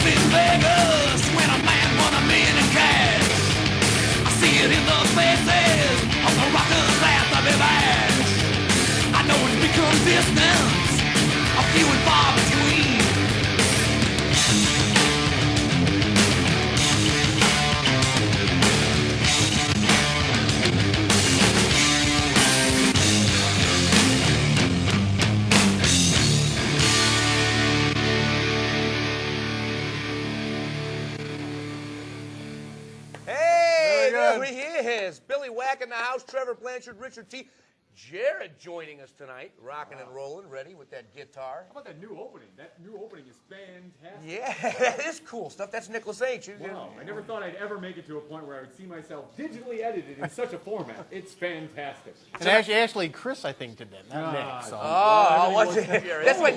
in Vegas when a man won $1 million in cash. I see it in the faces of the rockers after the bash. I know it's become distance, a few and far between. He is. Billy Whack in the house, Trevor Blanchard, Ritchard T. Jared joining us tonight, rocking and rolling, ready with that guitar. How about that new opening? That new opening is fantastic. Yeah, that is cool stuff. That's Nicholas H. Wow, I never thought I'd ever make it to a point where I would see myself digitally edited in such a format. It's fantastic. And actually, Chris, I think, did that, not Nick. So. What's it? That's why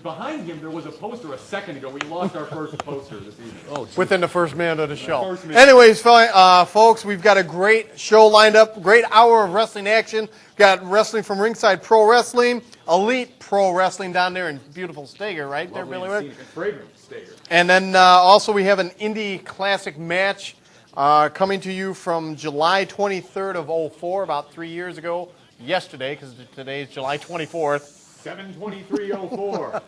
behind him, there was a poster a second ago. We lost our first poster this evening. Oh, within the first minute of the show. Anyways, folks, we've got a great show lined up, great hour of wrestling action. Got wrestling from Ringside Pro Wrestling, Elit Pro Wrestling down there in beautiful Steger, right there, Billy? Lovely and fragrant Steger. And then also we have an indie classic match coming to you from July 23rd of 2004, about 3 years ago, yesterday, because today is July 24th. 7/23/04.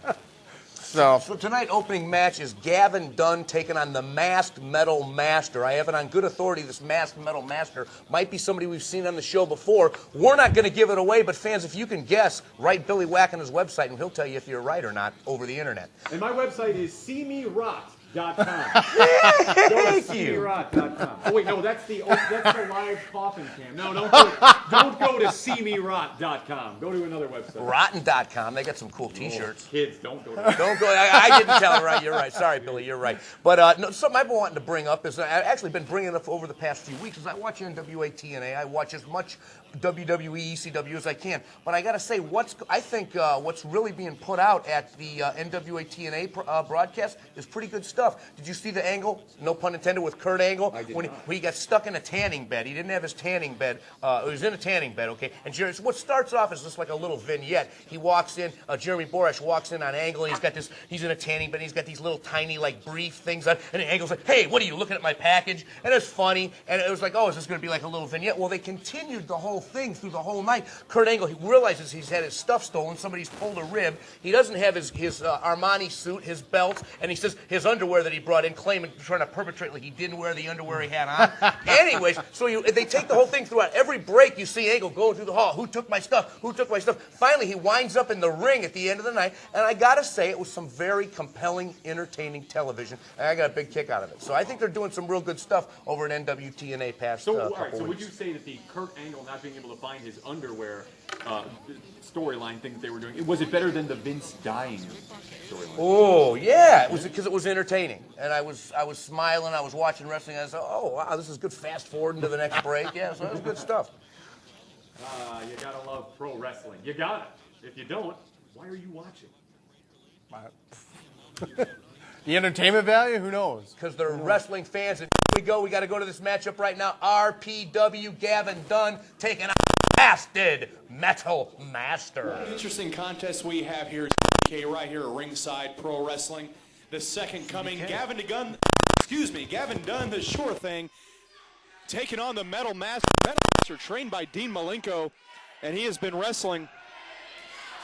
So tonight, opening match is Gavin Dunn taking on the Masked Metal Master. I have it on good authority. This Masked Metal Master might be somebody we've seen on the show before. We're not going to give it away, but fans, if you can guess, write Billy Whack on his website, and he'll tell you if you're right or not over the internet. And my website is seemerot.com. Thank you. SeeMeRot.com. Oh wait, no, that's the live coffin cam. No, don't go to SeeMeRot.com. Go to another website. Rotten.com. They got some cool T-shirts. Oh, kids, don't go. Don't go. I didn't tell her right. You're right. Sorry, Billy. You're right. But no, something I've been wanting to bring up is I've actually been bringing it up over the past few weeks. Is I watch NWA TNA. I watch as much WWE ECW as I can. But I got to say, I think what's really being put out at the NWA TNA broadcast is pretty good stuff. Did you see the angle? No pun intended with Kurt Angle when he got stuck in a tanning bed. He didn't have his tanning bed. He was in a tanning bed. Okay. And Jerry, so what starts off is just like a little vignette. He walks in. Jeremy Borash walks in on Angle, and he's got this. He's in a tanning bed. And he's got these little tiny like brief things on. And Angle's like, "Hey, what are you looking at my package?" And it's funny. And it was like, "Oh, is this going to be like a little vignette?" Well, they continued the whole thing through the whole night. Kurt Angle, he realizes he's had his stuff stolen. Somebody's pulled a rib. He doesn't have his Armani suit, his belt, and he says his underwear that he brought in, claiming, trying to perpetrate like he didn't wear the underwear he had on. Anyways, so they take the whole thing throughout. Every break, you see Angle going through the hall. Who took my stuff? Who took my stuff? Finally, he winds up in the ring at the end of the night, and I gotta say, it was some very compelling, entertaining television, and I got a big kick out of it. So I think they're doing some real good stuff over at NWTNA past couple weeks. So would you say that the Kurt Angle not being able to find his underwear storyline thing that they were doing, was it better than the Vince dying storyline? Oh yeah, it was because it was entertaining, and I was smiling. I was watching wrestling. And I said, "Oh wow, this is good." Fast forwarding to the next break. Yeah, so it was good stuff. You gotta love pro wrestling. You got it. If you don't, why are you watching? The entertainment value? Who knows? Because they're wrestling fans. And here we go. We got to go to this matchup right now. RPW Gavin Dunn taking on Masked Matal Master. Interesting contest we have here right here at Ringside Pro Wrestling. The second coming, Gavin Dunn, the sure thing, taking on the Matal Master. Matal Master trained by Dean Malenko, and he has been wrestling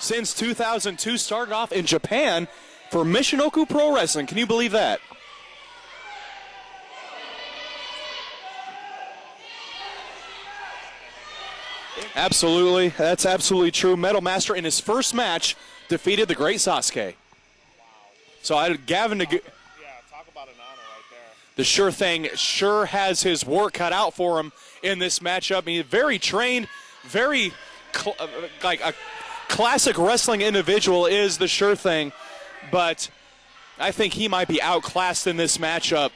since 2002. Started off in Japan for Michinoku Pro Wrestling. Can you believe that? Absolutely. That's absolutely true. Matal Master in his first match defeated the great Sasuke. So Gavin, talk about an honor right there. The sure thing sure has his work cut out for him in this matchup. He's very trained, very like a classic wrestling individual is the sure thing, but I think he might be outclassed in this matchup.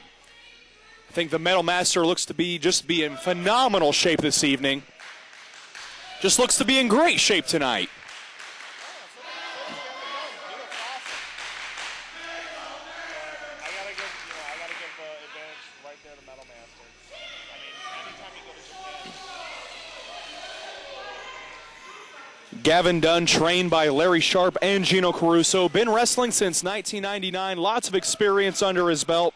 I think the Matal Master looks to be in phenomenal shape this evening. Just looks to be in great shape tonight. I gotta give the advantage right there to Matal Master. I mean, anytime you go to Gavin Dunn, trained by Larry Sharp and Gino Caruso. Been wrestling since 1999. Lots of experience under his belt.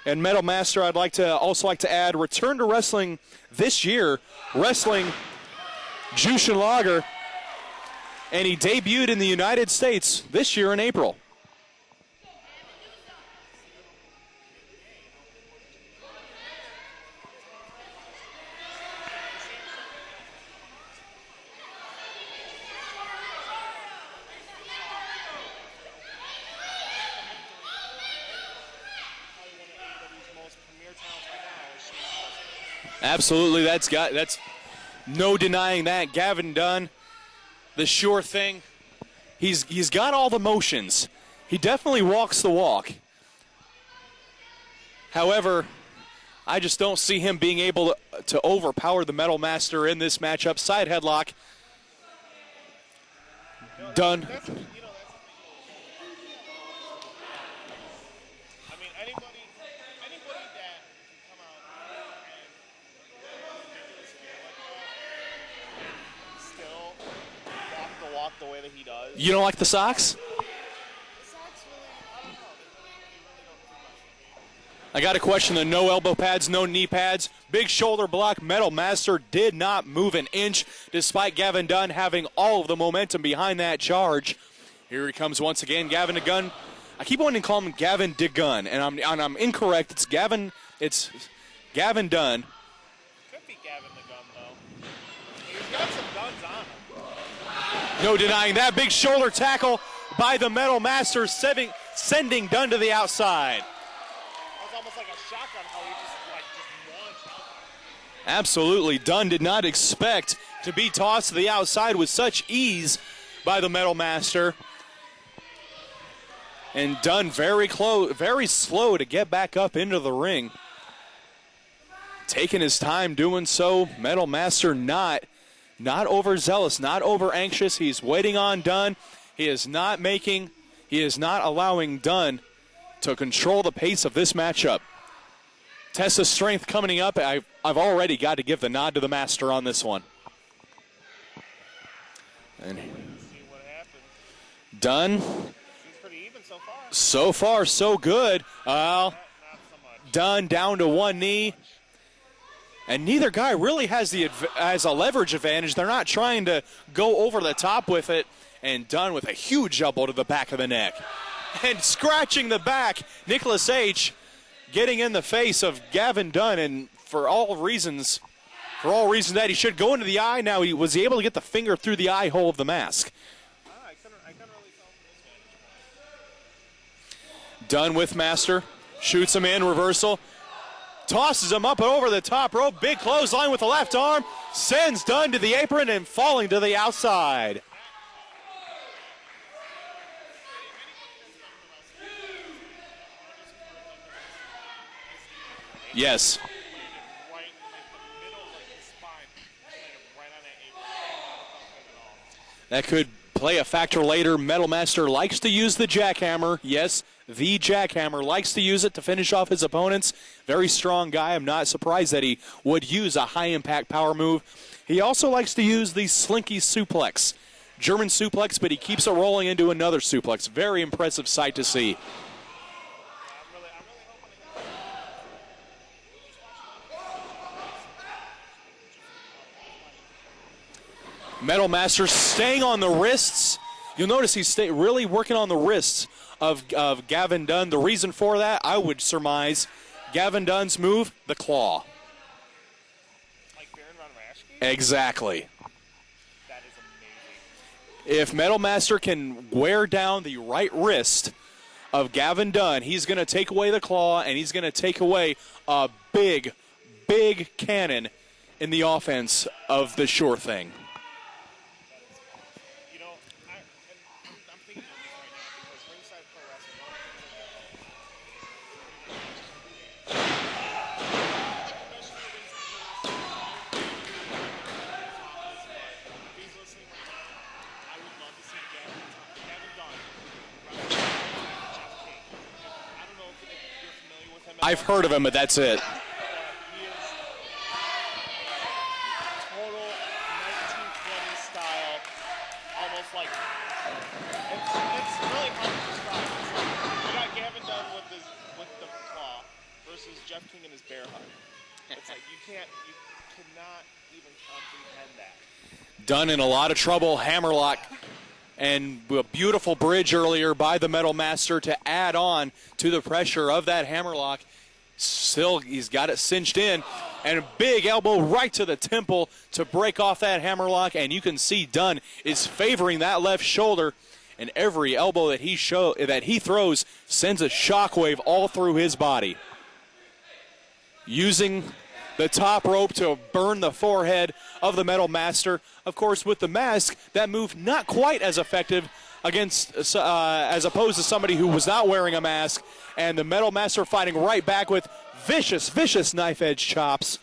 And Matal Master, I'd also like to add, returned to wrestling this year, wrestling Jushin Lager. And he debuted in the United States this year in April. Absolutely, that's no denying that. Gavin Dunn, the sure thing. He's got all the motions. He definitely walks the walk. However, I just don't see him being able to overpower the Matal Master in this matchup. Side headlock. Dunn. The way that he does. You don't like the socks? I got to question the no elbow pads, no knee pads. Big shoulder block. Matal Master did not move an inch despite Gavin Dunn having all of the momentum behind that charge. Here he comes once again, Gavin DeGun. I keep wanting to call him Gavin DeGun, and I'm incorrect. It's Gavin Dunn. Could be Gavin DeGun, though. He's got some guns on him. No denying that. Big shoulder tackle by the Matal Master, sending Dunn to the outside. That was almost like a shotgun how he just launched out. Absolutely. Dunn did not expect to be tossed to the outside with such ease by the Matal Master. And Dunn very slow to get back up into the ring. Taking his time doing so. Matal Master not overzealous, not over anxious. He's waiting on Dunn. He is not allowing Dunn to control the pace of this matchup. Test of strength coming up. I've already got to give the nod to the Master on this one. And Dunn. He's pretty even so far. So far, so good. Well, Dunn down to one knee. And neither guy really has a leverage advantage. They're not trying to go over the top with it. And Dunn with a huge elbow to the back of the neck. And scratching the back, Nicholas H. getting in the face of Gavin Dunn. And for all reasons that he should go into the eye. Now, was he able to get the finger through the eye hole of the mask? I couldn't really tell from this vantage point. Dunn with Master. Shoots him in, reversal. Tosses him up and over the top rope. Big clothesline with the left arm. Sends Dunn to the apron and falling to the outside. Yes. Right in the middle of his spine. Right on that apron. That could play a factor later. Matal Master likes to use the jackhammer. Yes, the jackhammer. Likes to use it to finish off his opponents. Very strong guy. I'm not surprised that he would use a high-impact power move. He also likes to use the slinky suplex. German suplex, but he keeps it rolling into another suplex. Very impressive sight to see. Matal Master staying on the wrists. You'll notice he's really working on the wrists of Gavin Dunn. The reason for that, I would surmise, Gavin Dunn's move, the claw. Like Baron Von Raschke? Exactly. That is amazing. If Matal Master can wear down the right wrist of Gavin Dunn, he's going to take away the claw, and he's going to take away a big, big cannon in the offense of the sure thing. I'm thinking of this right now because Ringside Pro Wrestling, he's listening right now. I would love to see Gavin Dunn wrestle Jeff King. I don't know if you're familiar with him. I've heard of him, but that's it. He is total 1920s style bear hug. It's like you cannot even comprehend that. Dunn in a lot of trouble, hammerlock, and a beautiful bridge earlier by the Matal Master to add on to the pressure of that hammerlock. Still, he's got it cinched in, and a big elbow right to the temple to break off that hammerlock, and you can see Dunn is favoring that left shoulder, and every elbow that he throws sends a shockwave all through his body. Using the top rope to burn the forehead of the Matal Master. Of course, with the mask, that move not quite as effective against as opposed to somebody who was not wearing a mask. And the Matal Master fighting right back with vicious, vicious knife edge chops.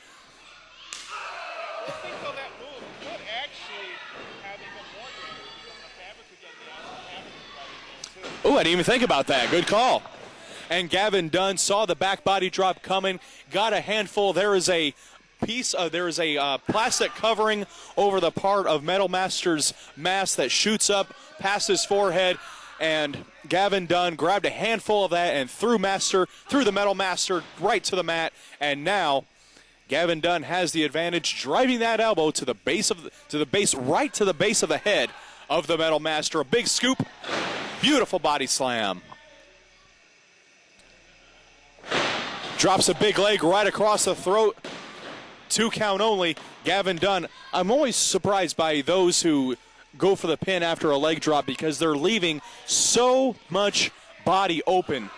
I think though that move could actually have even more damage because the fabric could get the fabric too. Ooh, I didn't even think about that. Good call. And Gavin Dunn saw the back body drop coming, got a handful. There is a plastic covering over the part of Matal Master's mask that shoots up past his forehead, and Gavin Dunn grabbed a handful of that and threw the Matal Master right to the mat. And now Gavin Dunn has the advantage, driving that elbow right to the base of the head of the Matal Master. A big scoop, beautiful body slam. Drops a big leg right across the throat. 2 count only. Gavin Dunn, I'm always surprised by those who go for the pin after a leg drop because they're leaving so much body open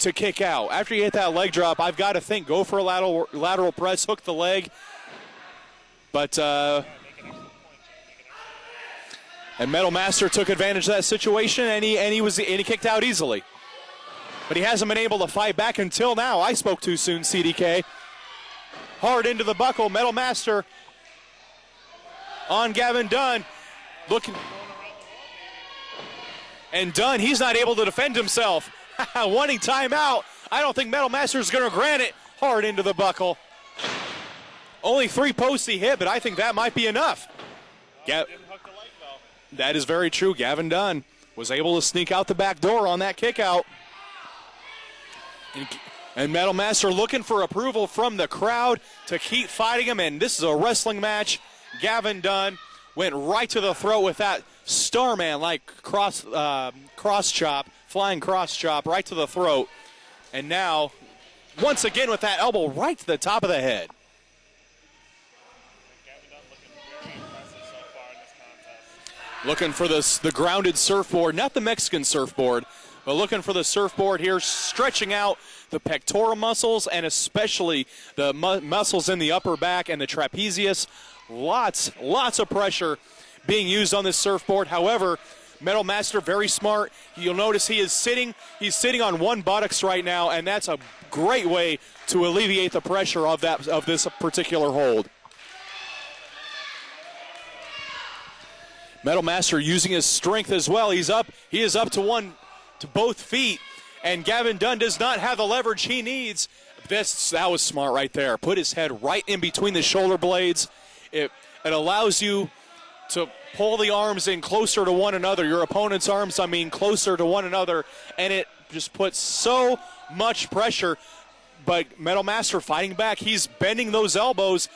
to kick out. After you hit that leg drop, I've got to think, go for a lateral press, hook the leg. But, and Matal Master took advantage of that situation, and he kicked out easily. But he hasn't been able to fight back until now. I spoke too soon, CDK. Hard into the buckle. Matal Master on Gavin Dunn. Looking. And Dunn, he's not able to defend himself. Wanting timeout. I don't think Matal Master is going to grant it. Hard into the buckle. Only 3 posts he hit, but I think that might be enough. Didn't hook the leg though. That is very true. Gavin Dunn was able to sneak out the back door on that kick out. And Matal Master looking for approval from the crowd to keep fighting him. And this is a wrestling match. Gavin Dunn went right to the throat with that Starman-like cross chop, flying cross chop right to the throat. And now, once again with that elbow right to the top of the head. Gavin Dunn looking very impressive so far in this contest. Looking for the grounded surfboard, not the Mexican surfboard, but looking for the surfboard here, stretching out the pectoral muscles and especially the muscles in the upper back and the trapezius. Lots of pressure being used on this surfboard. However, Matal Master, very smart. You'll notice he's sitting on one buttocks right now, and that's a great way to alleviate the pressure of this particular hold. Matal Master using his strength as well. He is up to both feet, and Gavin Dunn does not have the leverage he needs. That was smart right there. Put his head right in between the shoulder blades. It allows you to pull the arms in closer to one another, your opponent's arms, closer to one another, and it just puts so much pressure. But Matal Master fighting back. He's bending those elbows.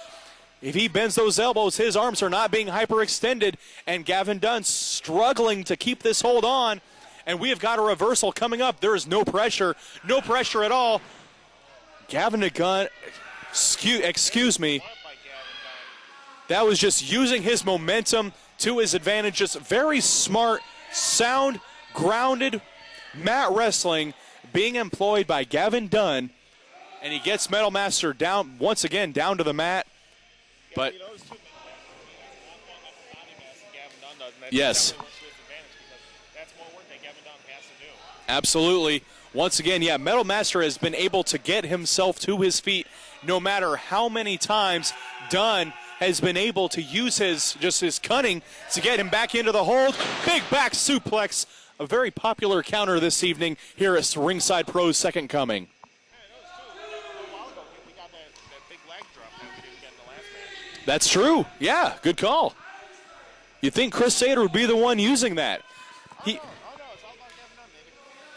If he bends those elbows, his arms are not being hyperextended, and Gavin Dunn struggling to keep this hold on. And we have got a reversal coming up. There is no pressure at all. Gavin Dunn, excuse me. That was just using his momentum to his advantage. Just very smart, sound, grounded mat wrestling being employed by Gavin Dunn. And he gets Matal Master down, once again, down to the mat. But, yes. Absolutely. Once again, Matal Master has been able to get himself to his feet no matter how many times Dunn has been able to use his cunning to get him back into the hold. Big back suplex, a very popular counter this evening here at Ringside Pro's Second Coming. That's true. Yeah, good call. You'd think Chris Sater would be the one using that.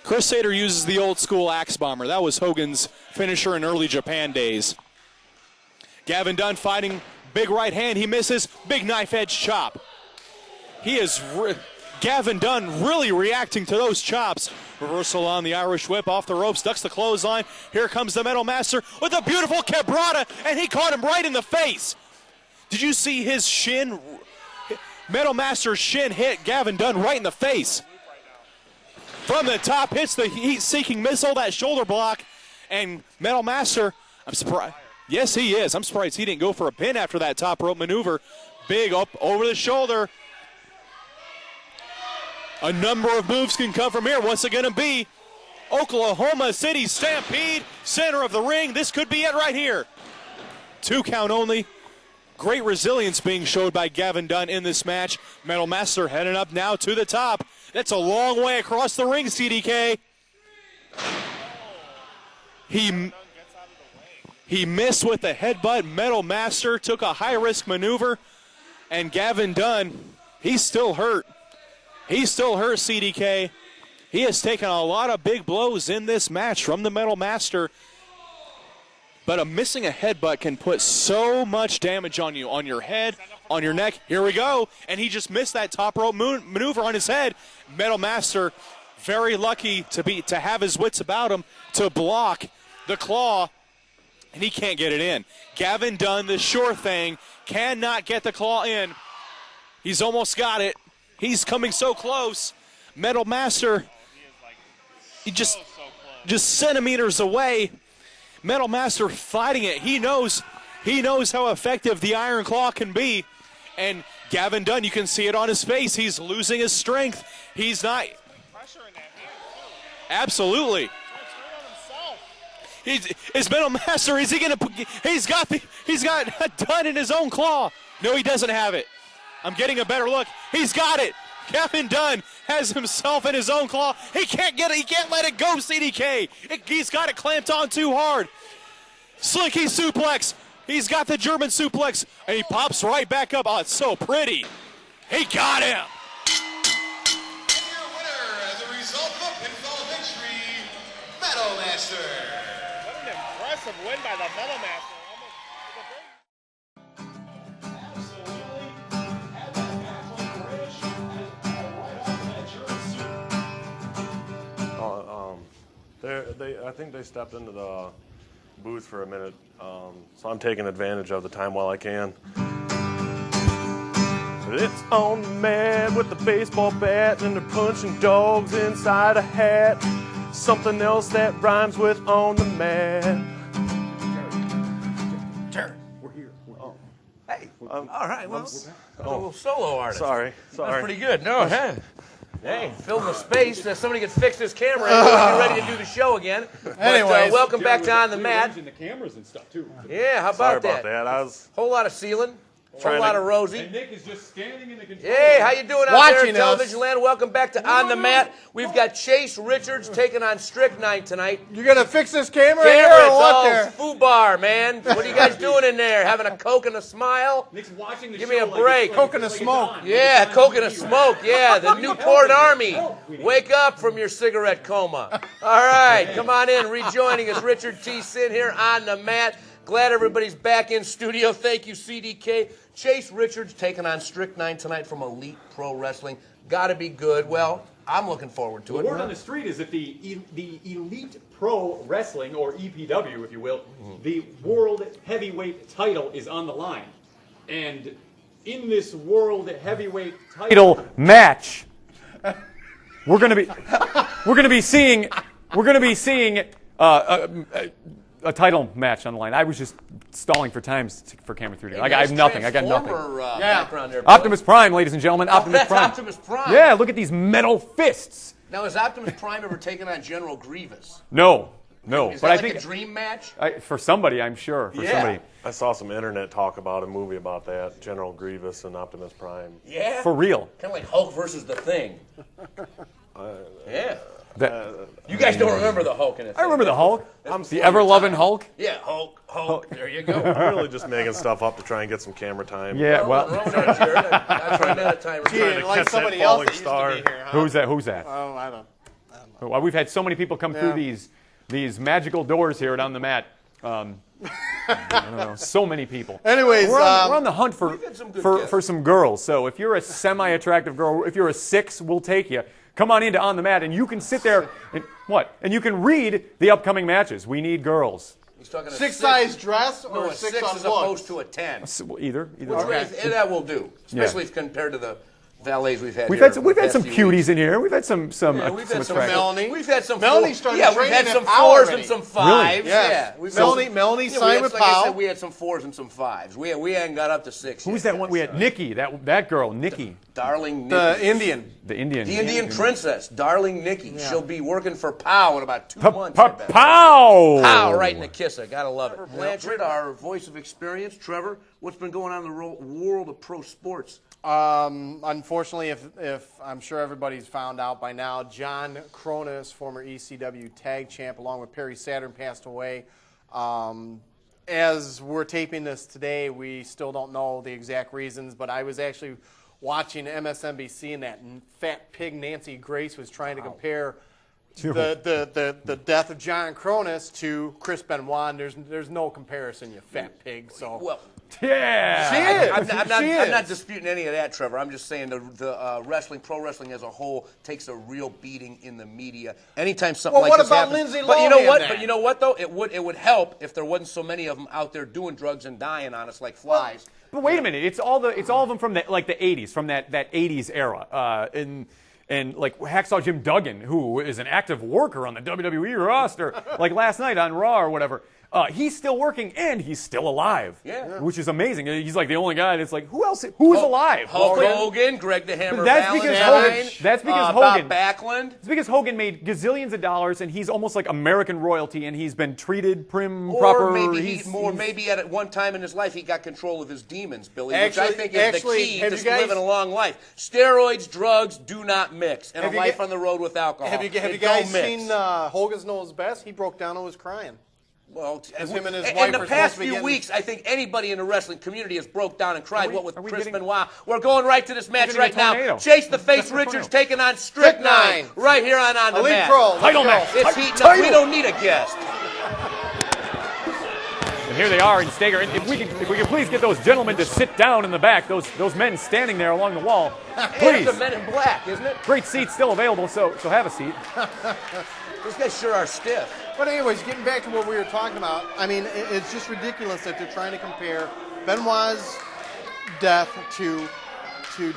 Crusader uses the old school axe bomber. That was Hogan's finisher in early Japan days. Gavin Dunn fighting big right hand. He misses. Big knife edge chop. Gavin Dunn really reacting to those chops. Reversal on the Irish whip off the ropes. Ducks the clothesline. Here comes the Metal Master with a beautiful quebrada, and he caught him right in the face. Did you see his shin? Metal Master's shin hit Gavin Dunn right in the face. From the top, hits the heat-seeking missile, that shoulder block, and Metal Master, I'm surprised. Yes, he is. I'm surprised he didn't go for a pin after that top rope maneuver. Big up over the shoulder. A number of moves can come from here. What's it going to be? Oklahoma City Stampede, center of the ring. This could be it right here. 2 count only. Great resilience being showed by Gavin Dunn in this match. Metal Master heading up now to the top. That's a long way across the ring, CDK. He missed with the headbutt. Metal Master took a high-risk maneuver. And Gavin Dunn, he's still hurt. He's still hurt, CDK. He has taken a lot of big blows in this match from the Metal Master. But missing a headbutt can put so much damage on you, on your head, on your neck. Here we go. And he just missed that top rope maneuver on his head. Metal Master, very lucky to have his wits about him to block the claw. And he can't get it in. Gavin Dunn, the sure thing, cannot get the claw in. He's almost got it. He's coming so close. Metal Master, he just centimeters away. Metal Master fighting it. He knows how effective the Iron Claw can be. And Gavin Dunn, you can see it on his face. He's losing his strength. He's not. Pressure in that hand, too. Absolutely. Is Metal Master, is he going to, he's got Dunn in his own claw. No, he doesn't have it. I'm getting a better look. He's got it. Gavin Dunn has himself in his own claw. He can't get it. He can't let it go, CDK. He's got it clamped on too hard. Slinky suplex. He's got the German suplex. And he pops right back up. Oh, it's so pretty. He got him. And your winner, as a result of a pinfall victory, Metal Master. What an impressive win by the Metal Master. I think they stepped into the booth for a minute, so I'm taking advantage of the time while I can. It's on the mat with the baseball bat, and they're punching dogs inside a hat. Something else that rhymes with on the mat. Jerry, we're here. Hey, all right, well, a little solo artist. Sorry. That's pretty good. No, hey, fill the space. Somebody could fix this camera and we'll be ready to do the show again. Anyways, welcome back to On the Mat. The cameras and stuff too. Yeah, how Sorry about that? I was Whole lot of ceiling, whole Trying lot to- of Rosie. And Nick is just standing in the control. Hey, how you doing out there in Watching us. television land? Welcome back to On the Mat. We've got Chase Richards taking on Strick tonight. You gonna fix this camera Camera, here it's or what all there? foobar, man. What are you guys doing in there? Having a Coke and a smile? Nick's watching the Give show me a like break. it's Coke and a it's smoke. on. Yeah, It's on Coke and a TV, right? smoke. Yeah, the Newport Army. Wake up from your cigarette coma. All right, come on in. Rejoining us, Ritchard T. Sin here on the mat. Glad everybody's back in studio. Thank you, CDK. Chase Richards taking on Strick tonight from Elit Pro Wrestling. Got to be good. Well, I'm looking forward to The it. word on the street is that the Elit Pro Wrestling, or EPW, if you will, the World Heavyweight title is on the line. And in this World Heavyweight title match, we're going to be seeing a title match on the line. I was just stalling for time for camera 3 to go. I have nothing. I got nothing. Background there, Billy. Optimus Prime, ladies and gentlemen. Optimus That's Prime. Optimus Prime. Yeah, look at these metal fists. Now, has Optimus Prime ever taken on General Grievous? No. Is But that I like think a dream match? for somebody, I'm sure. For Yeah. somebody. I saw some internet talk about a movie about that, General Grievous and Optimus Prime. Yeah. For real. Kind of like Hulk versus the Thing. Yeah. That, You guys don't remember the Hulk in it. I remember the Hulk. The ever-loving Hulk. Yeah, Hulk. There you go. I'm really just making stuff up to try and get some camera time. Yeah, well, Rowan Jared, I've run out of time. Gee, to like catch somebody that else falling that used star. to be here, huh? who's that? Oh, I don't know. Well, we've had so many people come through these magical doors here down the mat. I don't know, so many people. Anyways, we're on the hunt for some girls. So if you're a semi-attractive girl, if you're a 6, we'll take you. Come on into On the Mat, and you can sit there and you can read the upcoming matches. We need girls. He's talking a 6 size dress or no, a 6 6 on as look? opposed to a 10. Either. Okay. And that will do, especially if compared to the valets we've had. We've here had some cuties weeks. in here. We've had some we've had some attractive- Melanie. We've had some Melanie four, started we've training had at some Powell 4s already. and some 5s. Really? Yeah. Melanie signed with like I Powell. said, we had some 4s and some 5s. We hadn't got up to 6 Who was yet. that one? We had Nikki. That girl, Nikki. Darling Nikki. The Indian. The Indian. The Indian princess, Darling Nikki. Yeah. She'll be working for Pow in about 2 months. I bet. Pow! Pow, right in the kisser. Gotta love it. Blanchard, our voice of experience. Trevor, what's been going on in the world of pro sports? Unfortunately, if I'm sure everybody's found out by now, John Cronus, former ECW tag champ, along with Perry Saturn, passed away. As we're taping this today, we still don't know the exact reasons, but I was actually watching MSNBC, and that fat pig Nancy Grace was trying to compare the death of John Cronus to Chris Benoit. And there's no comparison, you fat pig. So. Well, yeah, she is. I'm not disputing any of that, Trevor. I'm just saying the pro wrestling as a whole takes a real beating in the media. Anytime something like this happens. What about Lindsay Lohan? But you know what? Then? But you know what though? It would help if there wasn't so many of them out there doing drugs and dying on us like flies. But wait a minute, it's all of them from the 80s, from that 80s era, and like Hacksaw Jim Duggan, who is an active worker on the WWE roster, like last night on Raw or whatever. He's still working and he's still alive. Yeah. Which is amazing. He's like the only guy that's like, who's alive? Hulk Hogan, Greg the Hammer That's because Hogan. Bob Backlund. It's because Hogan made gazillions of dollars and he's almost like American royalty and he's been treated proper. Or maybe at one time in his life he got control of his demons, Billy, which I think is the key to living a long life. Steroids, drugs do not mix, and a life on the road with alcohol. Have you guys seen Hogan's Knows Best? He broke down and was crying. Well, him and his in wife the are past supposed to be few getting- weeks, I think anybody in the wrestling community has broke down and cried. What with Chris Benoit? We're going right to this match right now. Chase the Face Richards taking on Strick 9 right here on the Elite mat. Pro title match. It's heating up. We don't need a guest. And here they are in Steger. And if we can please get those gentlemen to sit down in the back, those men standing there along the wall, please. It's the Men in Black, isn't it? Great seats still available, so have a seat. Those guys sure are stiff. But anyways, getting back to what we were talking about, I mean, it's just ridiculous that they're trying to compare Benoit's death to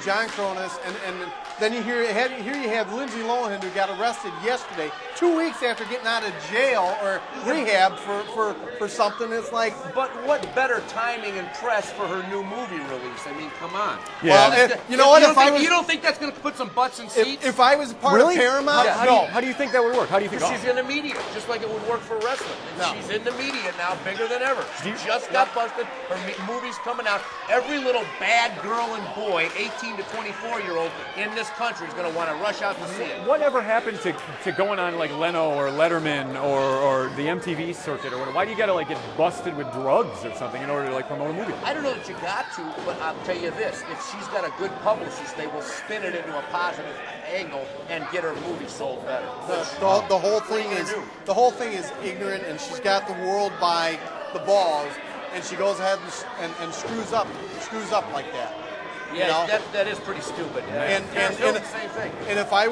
John Cronus, and then here you have Lindsay Lohan, who got arrested yesterday, 2 weeks after getting out of jail or rehab for something. It's like, but what better timing and press for her new movie release? I mean, come on. Yeah. Well, you know what? You don't think that's going to put some butts in seats? If I was part of Paramount, How do you think that would work? How do you think? She's in the media, just like it would work for wrestling. And she's in the media now, bigger than ever. She just got busted. Her movie's coming out. Every little bad girl and boy, 18 to 24-year-old in this country is going to want to rush out to see it. Whatever happened to going on like Leno or Letterman or the MTV circuit or whatever? Why do you got to like get busted with drugs or something in order to like promote a movie? I don't know that you got to, but I'll tell you this: if she's got a good publicist, they will spin it into a positive angle and get her movie sold better. The whole thing is ignorant, and she's got the world by the balls, and she goes ahead and screws up like that. Yeah, you know? that is pretty stupid. And the same thing. And if I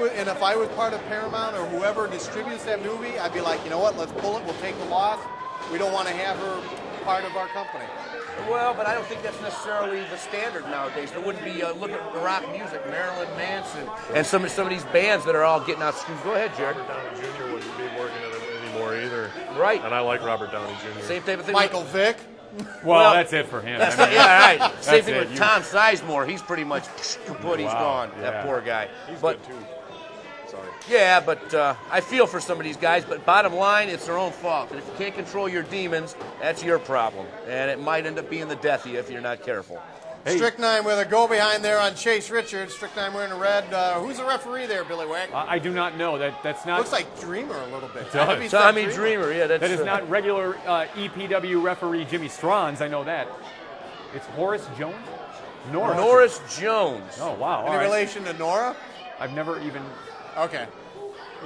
was part of Paramount or whoever distributes that movie, I'd be like, you know what? Let's pull it. We'll take the loss. We don't want to have her part of our company. Well, but I don't think that's necessarily the standard nowadays. There wouldn't be look at rock music, Marilyn Manson, and some of these bands that are all getting out screwed. Go ahead, Jared. Robert Downey Jr. wouldn't be working at it anymore either. Right. And I like Robert Downey Jr. Same type of thing. Michael Vick. Well, that's it for him. Yeah, right. Same thing it. with Tom Sizemore. He's pretty much kaput. He's gone. Yeah. That poor guy. He's but good too. Sorry. yeah, but I feel for some of these guys. But bottom line, it's their own fault. And if you can't control your demons, that's your problem. And it might end up being the death of you if you're not careful. Hey. Strick 9 with a go behind there on Chase Richards. Strick 9 wearing a red. Who's the referee there, Billy Wack? I do not know. That's not. Looks like Dreamer a little bit. does. Tommy Dreamer, yeah, that's That is not regular EPW referee Jimmy Strons. I know that. It's Horace Jones. Norris Jones. Oh wow! Any relation to Nora? I've never even. Okay.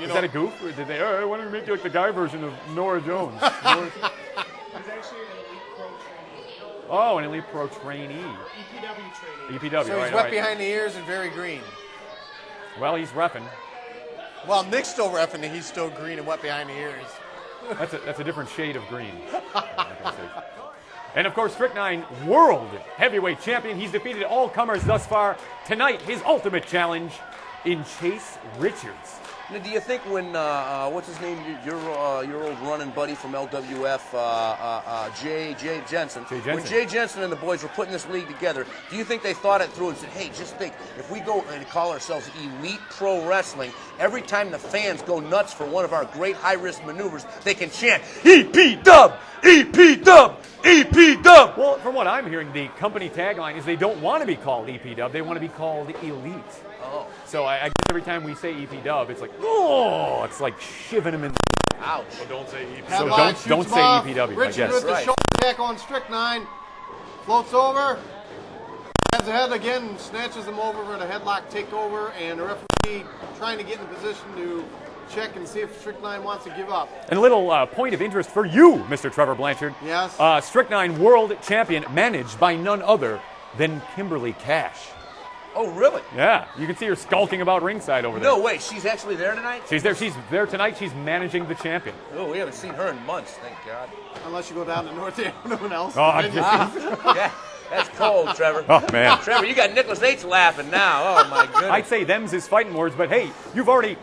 Is that a goof? Or did they, oh, why don't we make you like the guy version of Nora Jones? He's actually an Elite Pro trainee. Oh, an Elite Pro trainee. EPW trainee. EPW, So all he's right, wet all right. behind the ears and very green. Well, he's reffing. Well, Nick's still reffing and he's still green and wet behind the ears. That's a different shade of green. And of course, Strick 9, World Heavyweight Champion. He's defeated all comers thus far. Tonight, his ultimate challenge in Chase Richards. Now, do you think when what's his name, your old running buddy from LWF, Jay Jensen, when Jay Jensen and the boys were putting this league together, do you think they thought it through and said, hey, just think, if we go and call ourselves Elite Pro Wrestling, every time the fans go nuts for one of our great high-risk maneuvers, they can chant, EP-Dub! EP-Dub! EP-Dub! Well, from what I'm hearing, the company tagline is they don't want to be called EP-Dub, they want to be called Elite. Oh. So I guess every time we say EP-Dub, it's like, oh, it's like shivving him in the... Ouch. So don't say EP. So Headlock don't shoots say him off. EPW, I Richard guess. with the Right. shoulder attack on Strick 9. Floats over. Has the head again, snatches him over for the headlock takeover, and the referee trying to get in position to check and see if Strick 9 wants to give up. And a little point of interest for you, Mr. Trevor Blanchard. Yes. Strick 9 World Champion, managed by none other than Kimberly Cash. Oh, really? Yeah, you can see her skulking about ringside over there. No way, she's actually there tonight? She's there tonight. She's managing the champion. Oh, we haven't seen her in months, thank God. Unless you go down to North Avenue and else. Oh, Yeah, that's cold, Trevor. Oh, man. Trevor, you got Nicholas H. laughing now. Oh, my goodness. I'd say them's his fighting words, but hey, you've already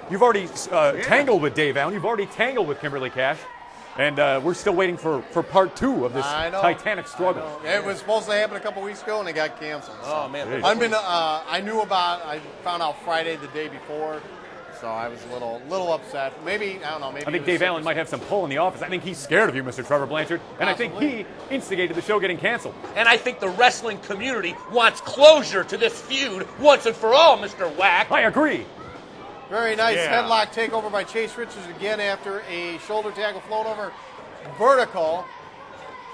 tangled with Dave Allen. You've already tangled with Kimberly Cash. And we're still waiting for part 2 of this titanic struggle. It was supposed to happen a couple weeks ago, and it got canceled. Oh, man. I found out Friday the day before, so I was a little upset. Maybe, I don't know. Maybe I think Dave Allen might have some pull in the office. I think he's scared of you, Mr. Trevor Blanchard. And I think he instigated the show getting canceled. And I think the wrestling community wants closure to this feud once and for all, Mr. Whack. I agree. Very nice headlock takeover by Chase Richards again after a shoulder tackle float over vertical.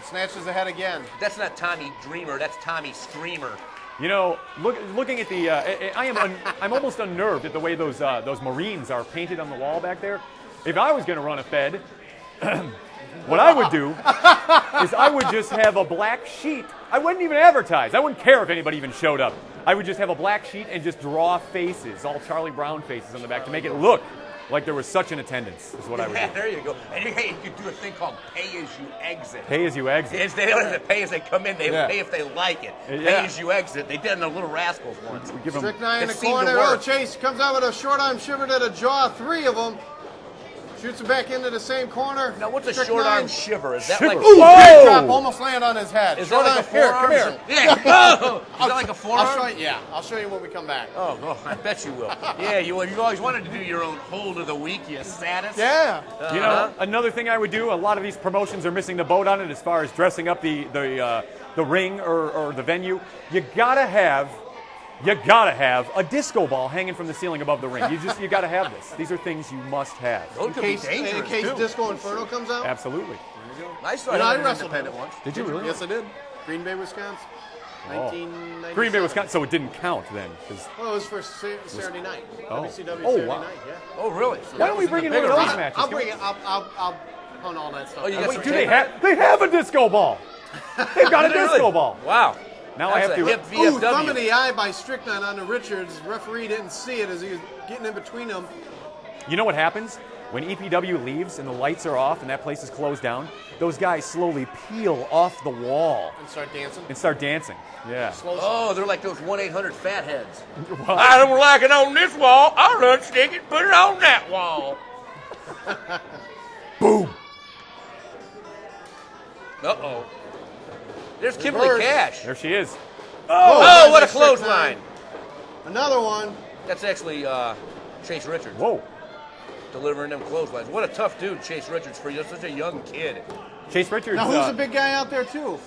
Snatches the head again. That's not Tommy Dreamer, that's Tommy Streamer. You know, looking at the, I'm almost unnerved at the way those Marines are painted on the wall back there. If I was going to run a Fed, what I would do is I would just have a black sheet. I wouldn't even advertise. I wouldn't care if anybody even showed up. I would just have a black sheet and just draw faces, all Charlie Brown faces on the back to make it look like there was such an attendance, is what I would do. Yeah, there you go. And you could do a thing called pay as you exit. Pay as you exit. They don't have to pay as they come in, they pay if they like it. Yeah. Pay as you exit. They did it in the Little Rascals once. We give them, Strick 9 in It the seemed to corner. Oh, work. Chase comes out with a short arm shiver to the jaw. 3 of them. Shoots him back into the same corner. Now, what's a Strick short 9. arm shiver? Is that Shiver. like... Ooh. Big drop, almost land on his head. Is Short that like a arm- forearm? Here, come here. Yeah. Oh, is that like a forearm? I'll show you. Yeah, I'll show you when we come back. Oh, I bet you will. Yeah, you always wanted to do your own hold of the week, you sadist. Yeah. You know, another thing I would do, a lot of these promotions are missing the boat on it as far as dressing up the ring or the venue. You gotta have a disco ball hanging from the ceiling above the ring. You gotta have this. These are things you must have. Those could be In dangerous, case too. Disco Inferno comes out. Absolutely. I saw You know, him I in wrestled independent him. once. Did you really? Yes, I did. Green Bay, Wisconsin. Oh. 1997. Green Bay, Wisconsin. So it didn't count then. 'Cause- Well, it was for Saturday night. Oh. WCW Oh, Saturday wow. night, yeah. Oh, really? Why don't we bring in one of those matches? I'll bring it. I'll punt all that stuff. Oh, you out. got Wait, some do they have a disco ball? They've got a Really? disco ball. Wow. Now I That's have a to. hip Ooh, thumb in VFW. the eye by Strickland on the Richards. Referee didn't see it as he was getting in between them. You know what happens? When EPW leaves and the lights are off and that place is closed down, those guys slowly peel off the wall And start dancing. and start dancing. Yeah. Oh, they're like those 1-800 fatheads. Well, I don't like it on this wall. I'll unstick it, put it on that wall. boom. Uh-oh. There's Kimberly Reverse. Cash. There she is. Oh, what a Strickland. clothesline. Another one. That's actually Chase Richards Whoa. delivering them clotheslines. What a tough dude, Chase Richards, for such a young kid. Chase Richards. Now, who's the big guy out there, too?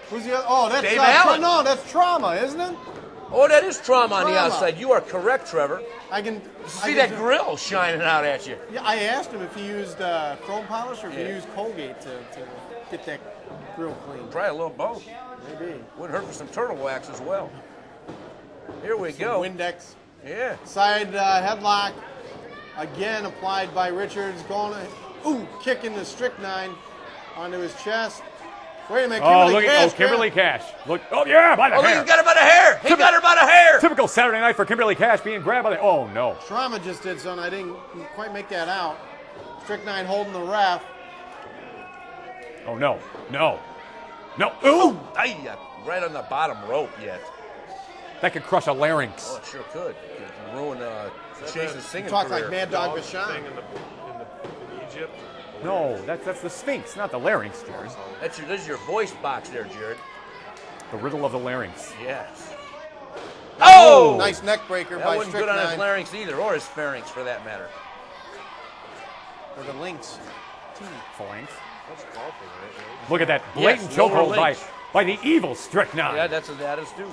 Who's the other? Oh, that's Dave Allen. No, that's Trauma, isn't it? Oh, that is trauma on the Trauma. outside. You are correct, Trevor. See that grill shining out at you. Yeah, I asked him if he used chrome polish or if he used Colgate to get that grill clean. Try a little both. Maybe. Wouldn't hurt for some turtle wax as well. Here we go. Windex. Yeah. Side headlock. again applied by Richards. Going, kicking the strychnine onto his chest. Wait a minute, Kimberly Cash. Look, yeah, by the hair. He got her by the hair. He got her by the hair. Typical Saturday night for Kimberly Cash being grabbed by the. Oh no. Trauma just did something. I didn't quite make that out. Strychnine holding the ref. Oh no. Ooh! Right on the bottom rope yet. That could crush a larynx. Oh, it sure could. It could ruin Chase's singing Talk career. like Mad Dog Thing Vachon. in Egypt. No, that's the Sphinx, not the larynx, Jared. This is your voice box there, Jared. The riddle of the larynx. Yes. Oh! Nice neck breaker That by wasn't good on his Strychnine. larynx either, or his pharynx for that matter. Or the links. Phalanx. That's golfing, right? Look at that blatant Yes, chokehold lower by links. the evil Strychnine. Yeah, that is due.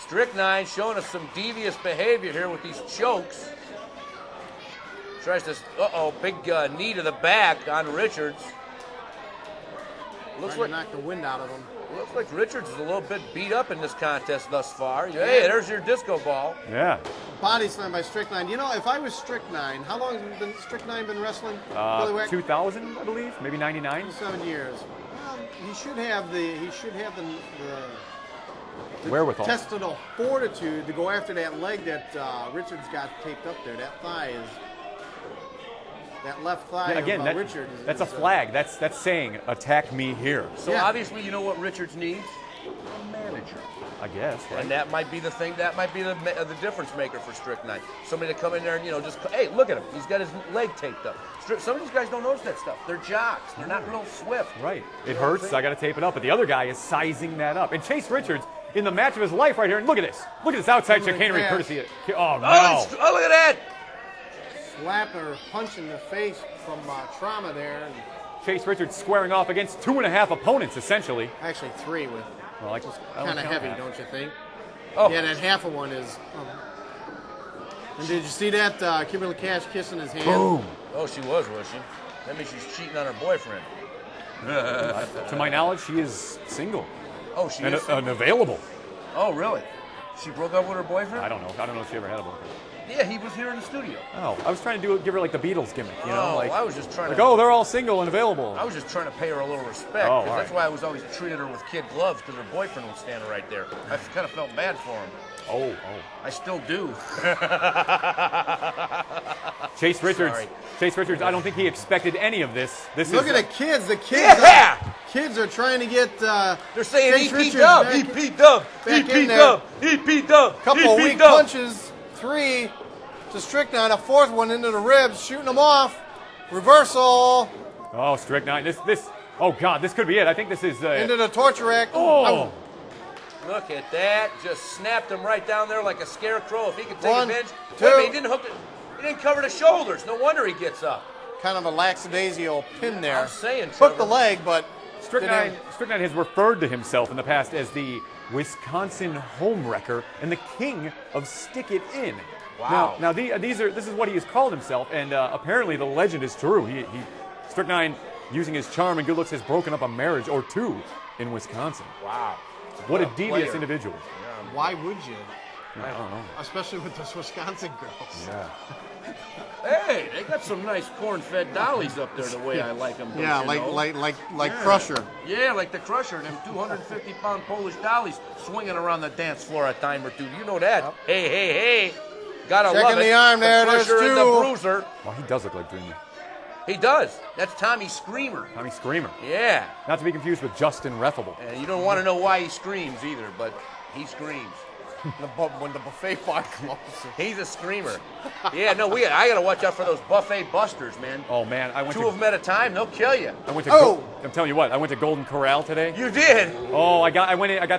Strychnine showing us some devious behavior here with these chokes. Tries to, big knee to the back on Richards. Looks Trying like to knock the wind out of him. Looks like Richards is a little bit beat up in this contest thus far. Hey, there's your disco ball. Yeah. Body slam by Strychnine. You know, if I was Strychnine, how long has Strychnine been wrestling? Billy Whack? 2000, I believe, maybe 99. 7 years. Well, he should have the Wherewithal. intestinal fortitude to go after that leg that Richards got taped up there. That thigh is that left thigh. Yeah, again, of Richards. that's a flag. That's saying attack me here. So obviously, you know what Richards needs? A manager. I guess. Right? And that might be the thing. That might be the difference maker for Strychnine. Somebody to come in there and just hey, look at him. He's got his leg taped up. Some of these guys don't notice that stuff. They're jocks. They're not real swift. Right. It hurts. I got to tape it up. But the other guy is sizing that up. And Chase Richards in the match of his life right here. And look at this. Look at this outside chicanery courtesy. Oh no. Oh, look at that. Slap or punch in the face from Trauma there. And Chase Richards squaring off against 2.5 opponents essentially. actually 3 with Well, I kind of heavy, don't you think? Oh. Yeah, that half of one is. And did you see that Kimberly Cash kissing his hand? Boom. Oh, she was she? That means she's cheating on her boyfriend. To my knowledge, she is single Oh, she and is. available. Oh, really? She broke up with her boyfriend? I don't know. I don't know if she ever had a boyfriend. Yeah, he was here in the studio. Oh, I was trying to give her like the Beatles gimmick, you know, I was just trying like, to. oh, they're all single and available. I was just trying to pay her a little respect. Oh, 'cause all that's right. why I was always treated her with kid gloves because her boyfriend was standing right there. I kind of felt bad for him. Oh. I still do. Chase Richards. Sorry. Chase Richards. I don't think he expected any of this. Look at the kids. The kids. Yeah! Kids are trying to get. They're saying Chase EP Richards Dub, back- EP Dub, back in EP there. Dub, EP Dub. Couple of EP weak Dub. punches. 3 to Strychnine. A 4th one into the ribs, shooting them off. Reversal Oh, Strychnine. This. Oh God, this could be it. I think this is. into the torture rack. Oh. Look at that. Just snapped him right down there like a scarecrow. If he could take 1, advantage. 2. Wait a minute, he didn't hook it. He didn't cover the shoulders. No wonder he gets up. Kind of a lackadaisical pin there. I'm saying, Hooked the Trevor. leg, but Strychnine has referred to himself in the past as the Wisconsin homewrecker and the king of stick it in. Wow. Now this is what he has called himself, and apparently the legend is true. Strychnine, using his charm and good looks, has broken up a marriage or 2 in Wisconsin. Wow. What a What a devious player. individual. why would you? I don't know. Especially with those Wisconsin girls. Yeah. Hey, they got some nice corn-fed dollies up there the way I like them. Yeah, like Crusher. Yeah, like the Crusher, them 250-pound Polish dollies swinging around the dance floor a time or two. You know that. Hey. Gotta Checking love it. the arm there, The there's Crusher and 2. the Bruiser. Well, he does look like Dreamer. He does. That's Tommy Screamer. Tommy Screamer. Yeah. Not to be confused with Justin Reffable. And you don't want to know why he screams either, but he screams. When the buffet bar closes. He's a screamer. Yeah, no, I gotta watch out for those buffet busters, man. Oh man, I went 2 of them at a time, they'll kill you. I'm telling you what, I went to Golden Corral today. You did? Oh, I got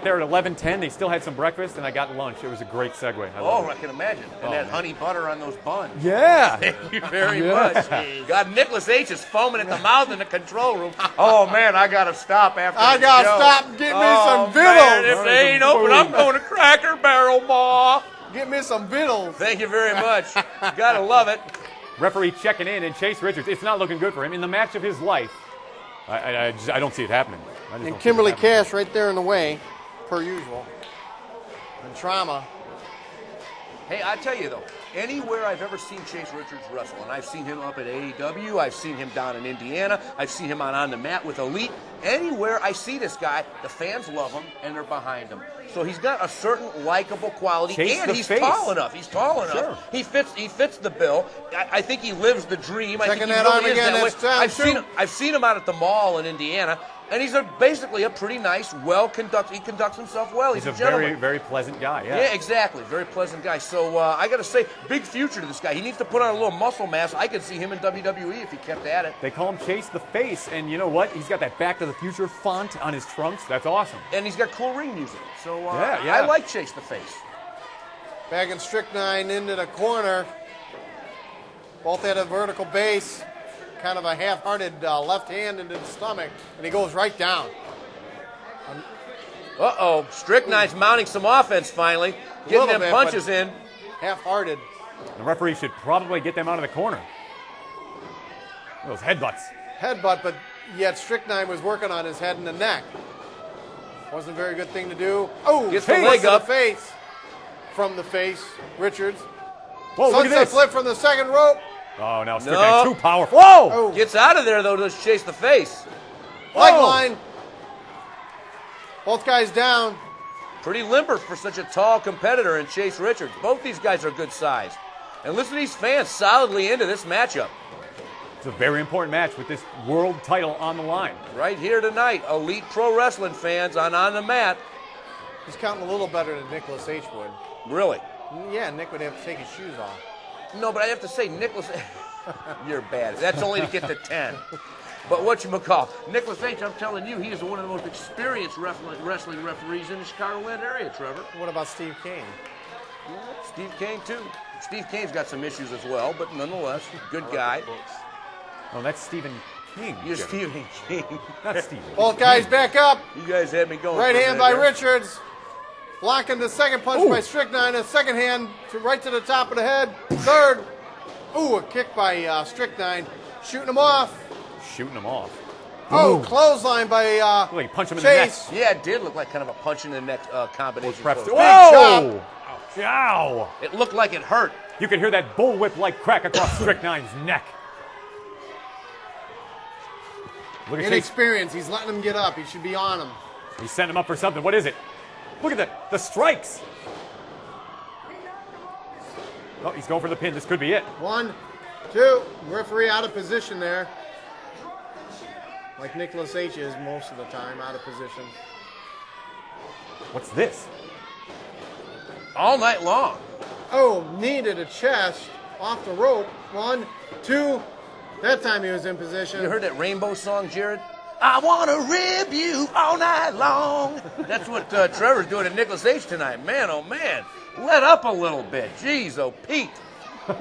there at 11:10. They still had some breakfast, and I got lunch. It was a great segue. I love Oh, it. I can imagine. And that honey butter on those buns. Yeah. Thank you very Yeah. much. God, Nicholas H. is foaming at the mouth in the control room. Oh, man, I got to stop after I the gotta show. stop and get me some Man, vittles. if they ain't open, I'm going to Cracker Barrel, Ma. Get me some vittles. Thank you very much. Gotta love it. Referee checking in, and Chase Richards. It's not looking good for him in the match of his life. I don't see it happening. I just don't And see Kimberly it happening. Cash right there in the way, per usual. And Trauma. Hey, I tell you, though, Anywhere I've ever seen Chase Richards wrestle, and I've seen him up at AEW, I've seen him down in Indiana, I've seen him on the mat with Elite. Anywhere I see this guy, the fans love him and they're behind him. So he's got a certain likable quality, Chase and the he's face. tall enough. He's tall enough. Sure. He fits the bill. I think he lives the dream. I think Checking he that really arm is again, that way. that's down, I've seen him out at the mall in Indiana. And he's basically a pretty nice, well-conducted. He conducts himself well. He's He's a a gentleman. very, very pleasant guy. Yeah. Yeah, exactly. Very pleasant guy. So I got to say, big future to this guy. He needs to put on a little muscle mass. I could see him in WWE if he kept at it. They call him Chase the Face, and you know what? He's got that Back to the Future font on his trunks. That's awesome. And he's got cool ring music. So Yeah. I like Chase the Face. Back in Strychnine into the corner. Both at a vertical base. Kind of a half-hearted left hand into the stomach, and he goes right down. Uh-oh. Strychnine's mounting some offense finally. Getting Little them bit, punches but in. Half-hearted. The referee should probably get them out of the corner. Those headbutts. Headbutt, but yet Strychnine was working on his head and the neck. Wasn't a very good thing to do. Oh, Gets the face leg to up. the face. From the face, Richards. Whoa, look at Sunset this. flip from the second rope. Oh, now Strychnine's No. too powerful. Whoa! Oh, Gets out of there, though, to Chase the Face. leg Whoa. line. Both guys down. Pretty limber for such a tall competitor in Chase Richards. Both these guys are good size. And listen to these fans solidly into this matchup. It's a very important match with this world title on the line. Right here tonight, Elite Pro Wrestling fans on the mat. He's counting a little better than Nicholas H. would. Really? Yeah, Nick would have to take his shoes off. No, but I have to say, Nicholas, you're bad. That's only to get to 10. But whatchamacall, Nicholas H., I'm telling you, he is one of the most experienced wrestling referees in the Chicagoland area, Trevor. What about Steve Kane? Steve Kane, too. Steve Kane's got some issues as well, but nonetheless, good guy. Oh, that's Stephen King. You're Jim. Stephen King. Not Stephen. Both guys back up. You guys had me going. Right for a hand minute by there. Richards. Blocking the second punch by Strychnine. A second hand right to the top of the head. Third. Ooh, a kick by Strychnine. Shooting him off. Shooting him off. Oh, clothesline by Look like he punched him in the neck. Chase. Yeah, it did look like kind of a punch in the neck combination. Preps to- close. Whoa! Ow! It looked like it hurt. You can hear that bullwhip-like crack across Strychnine's neck. Look at Chase. Inexperience. He's letting him get up. He should be on him. He's setting him up for something. What is it? Look at the strikes. Oh, he's going for the pin. This could be it. 1, 2. Referee out of position there. Like Nicholas H. is most of the time, out of position. What's this? All night long. Oh, knee to the chest. Off the rope. 1, 2. That time he was in position. You heard that Rainbow song, Jared? I want to rib you all night long. That's what Trevor's doing to Nicholas H. tonight. Man, oh man. Let up a little bit. Jeez, oh Pete.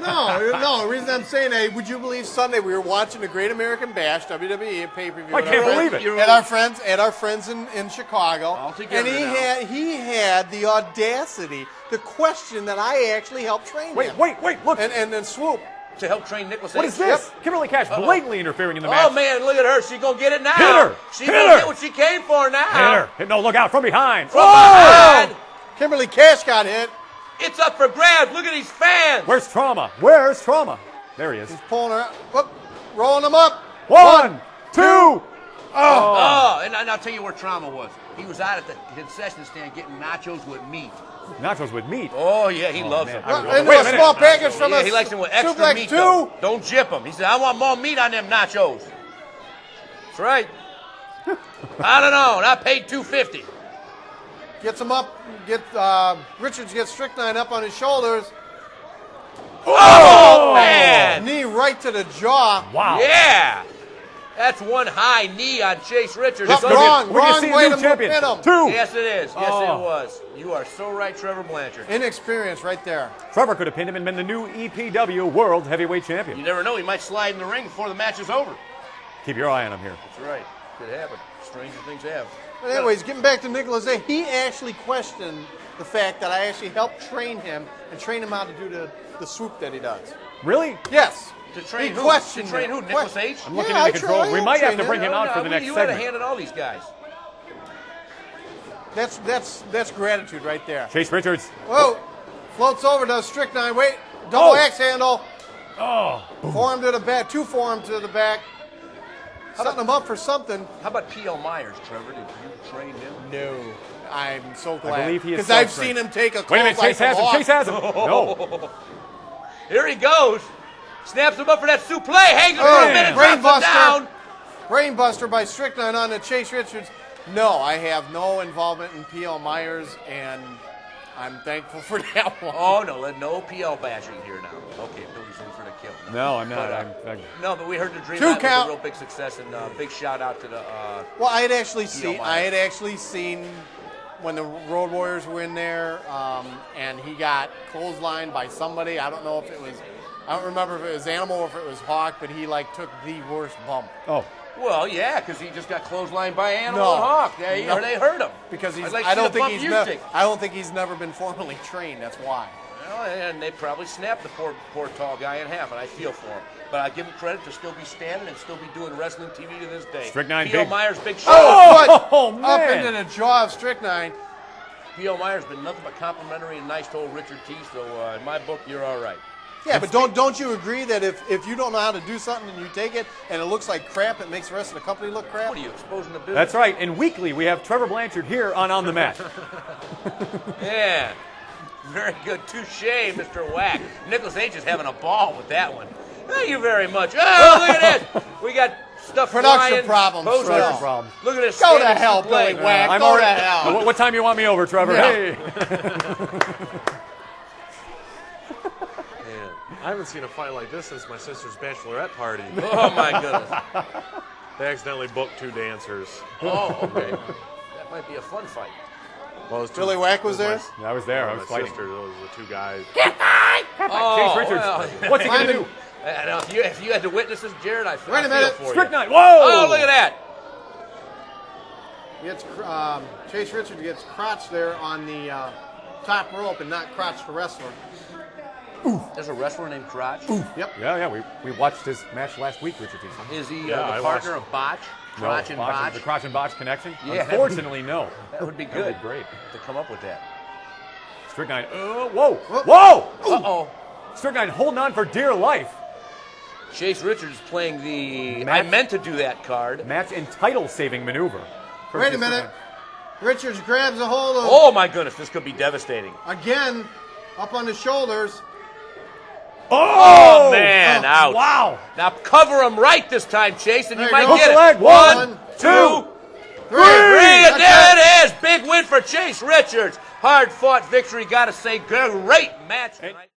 No. The reason I'm saying that, would you believe Sunday we were watching the Great American Bash, WWE pay-per-view. I can't believe it. You're At our friends in Chicago. All together And he had the audacity to question that I actually helped train him. Wait, look. And then swoop. to help train Nicholas What H. is this? Kimberly Cash blatantly interfering in the match. Oh man, look at her. She's gonna get it now. Hit her. She's Hit gonna her. get what she came for now. Hit her. No, look out. From behind. From behind. Kimberly Cash got hit. It's up for grabs. Look at these fans. Where's Trauma? Where's Trauma? There he is. He's pulling her up. Whoop, rolling him up. 1, 2. Oh, and I'll tell you where Trauma was. He was out at the concession stand getting nachos with meat. Nachos with meat. Oh, yeah, he loves man. them. I would- Into Wait a a minute. small package from Yeah, us. he likes them with extra Suplex meat, 2. though. Don't jip them. He said, I want more meat on them nachos. That's right. I don't know. And I paid $2.50. Gets him up. Richards gets Strychnine up on his shoulders. Oh, man. Knee right to the jaw. Wow. Yeah. That's one high knee on Chase Richards. That's So- wrong. We can Wrong see way a to new champion. pin him. 2. Yes, it is. Yes, Oh. it was. You are so right, Trevor Blanchard. Inexperience right there. Trevor could have pinned him and been the new EPW World Heavyweight Champion. You never know. He might slide in the ring before the match is over. Keep your eye on him here. That's right. Could happen. Stranger things have. But anyways, getting back to Nicholas A., he actually questioned the fact that I actually helped train him and train him how to do the swoop that he does. Really? Yes. To train He who? questioned To train it. who? Nicholas H? I'm looking Yeah, at the controls. We might have to bring him out for the next You had a segment. hand at all these guys. That's gratitude right there. Chase Richards. Whoa. Floats over, does Strychnine. Wait. Double axe handle. Oh. Forearm to the back. 2 forearm to the back. Setting him up for something. How about P.L. Myers, Trevor? Did you train him? No. I'm so glad. I believe he is because I've seen him take a Wait a minute, Chase has him. Chase has him. No. Here he goes. Snaps him up for that suplex. Hangs him for a minute. Drops him down. Brainbuster by Strickland on the Chase Richards. No, I have no involvement in P.L. Myers, and I'm thankful for that one. Oh, no P.L. bashing here now. Okay, Billy's in for the kill. No, I'm not. No, but we heard the Dream 2 Match was count. a real big success, and big shout out to the. Well, I had actually seen when the Road Warriors were in there, and he got clotheslined by somebody. I don't know if it was. I don't remember if it was Animal or if it was Hawk, but he took the worst bump. Oh. Well, yeah, because he just got clotheslined by Animal and Hawk. They hurt him because he's. Like I don't think he's never been formally trained. That's why. Well, and they probably snapped the poor tall guy in half, and I feel for him. But I give him credit to still be standing and still be doing wrestling TV to this day. Strychnine P.O. big. Myers, big shot. Oh, man. Up into the jaw of Strychnine. P.O. Myers been nothing but complimentary and nice to old Ritchard T. So in my book, you're all right. Yeah, but don't you agree that if you don't know how to do something and you take it and it looks like crap, it makes the rest of the company look crap? What are you exposing the business? That's right. And weekly, we have Trevor Blanchard here on the Mat. Yeah. Very good. Touche, Mr. Whack. Nicholas H. is having a ball with that one. Thank you very much. Oh, look at this. We got stuff Production flying. problems. Production problems. Look at this. Go to hell, Billy Whack. Go to hell. What time you want me over, Trevor? Yeah. Hey. I haven't seen a fight like this since my sister's bachelorette party. Oh, my goodness. They accidentally booked 2 dancers. Oh, okay. That might be a fun fight. Well, it was Billy Whack was there? I was there. I was my fighting. sister, those were the 2 guys. Chase Richards. Well, What's he going to do? If you had to witness this, Jared, I feel Wait a minute. for you. Strychnine. Whoa! Oh, look at that. Chase Richards gets crotch there on the top rope and not crotch the wrestler. There's a wrestler named Crotch. Yep. Yeah. We watched his match last week, Richard T. Is he Yeah, the I partner watched- of Botch? Crotch and Botch? The Crotch and Botch connection? Yeah, Unfortunately, no. That would be That good. would be great. To come up with that. Strychnine. Whoa! Uh-oh. Strychnine holding on for dear life. Chase Richards playing the Match- I meant to do that card. Match and title saving maneuver. Wait a minute. Richards grabs a hold of, Oh, my goodness. This could be devastating. again, up on the shoulders. Oh, man. Ouch. Wow. Now cover him right this time, Chase, and There you you might go. get it. Leg. 1, 2, 3, and That's there it is. Big win for Chase Richards. Hard-fought victory. Got to say, great match tonight.